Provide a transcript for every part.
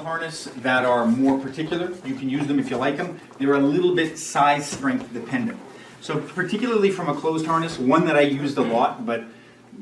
harness that are more particular. You can use them if you like them. They're a little bit size strength dependent. So particularly from a closed harness, one that I used a lot, but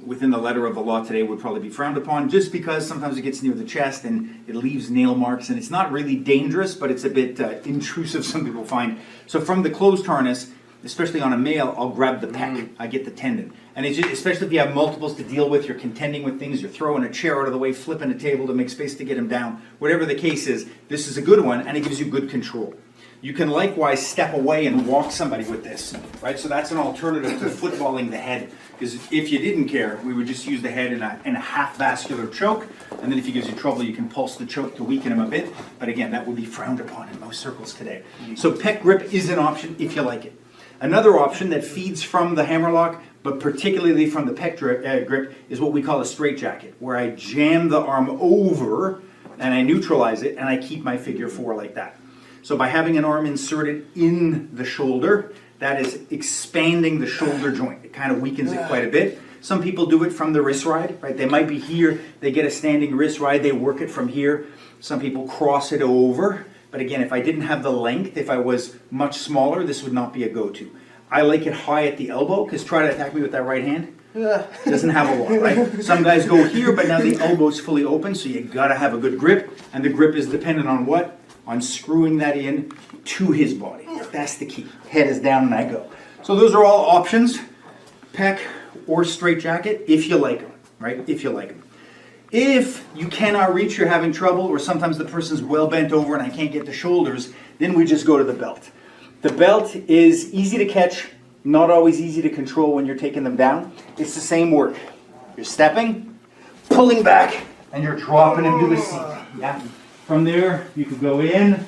within the letter of the law today would probably be frowned upon, just because sometimes it gets near the chest and it leaves nail marks, and it's not really dangerous, but it's a bit intrusive, some people find. So from the closed harness, especially on a male, I'll grab the pec. I get the tendon. And it's just, especially if you have multiples to deal with, you're contending with things, you're throwing a chair out of the way, flipping a table to make space to get him down, whatever the case is, this is a good one, and it gives you good control. You can likewise step away and walk somebody with this, right? So that's an alternative to footballing the head. Because if you didn't care, we would just use the head in a half vascular choke, and then if he gives you trouble, you can pulse the choke to weaken him a bit. But again, that would be frowned upon in most circles today. So pec grip is an option if you like it. Another option that feeds from the hammerlock, but particularly from the pec grip, is what we call a straitjacket, where I jam the arm over and I neutralize it and I keep my figure four like that. So by having an arm inserted in the shoulder, that is expanding the shoulder joint. It kind of weakens it quite a bit. Some people do it from the wrist ride, right? They might be here, they get a standing wrist ride, they work it from here. Some people cross it over. But again, if I didn't have the length, if I was much smaller, this would not be a go-to. I like it high at the elbow, because try to attack me with that right hand. Doesn't have a lot, right? Some guys go here, but now the elbow's fully open, so you gotta have a good grip. And the grip is dependent on what? On screwing that in to his body. That's the key. Head is down and I go. So those are all options, pec or straitjacket, if you like them, right? If you like them. If you cannot reach, you're having trouble, or sometimes the person's well bent over and I can't get the shoulders, then we just go to the belt. The belt is easy to catch, not always easy to control when you're taking them down. It's the same work. You're stepping, pulling back, and you're dropping into the seat. Yeah. From there, you could go in,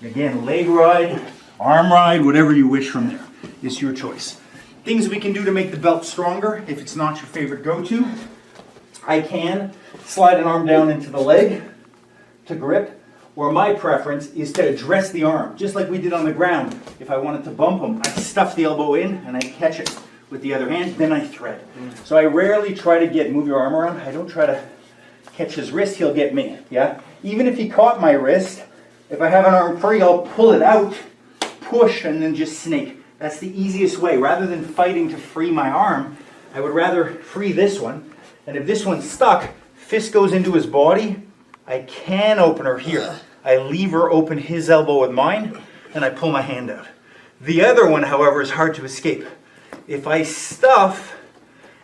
again, leg ride, arm ride, whatever you wish from there. It's your choice. Things we can do to make the belt stronger, if it's not your favorite go-to. I can slide an arm down into the leg to grip, or my preference is to address the arm, just like we did on the ground. If I wanted to bump him, I stuff the elbow in and I catch it with the other hand, then I thread. So I rarely try to move your arm around. I don't try to catch his wrist, he'll get me, yeah? Even if he caught my wrist, if I have an arm free, I'll pull it out, push, and then just snake. That's the easiest way. Rather than fighting to free my arm, I would rather free this one. And if this one's stuck, fist goes into his body, I can open her here. I lever open his elbow with mine, and I pull my hand out. The other one, however, is hard to escape. If I stuff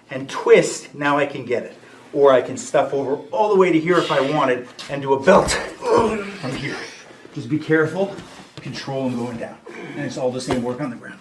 and twist, now I can get it. Or I can stuff over all the way to here if I wanted and do a belt from here. Just be careful, control him going down. And it's all the same work on the ground.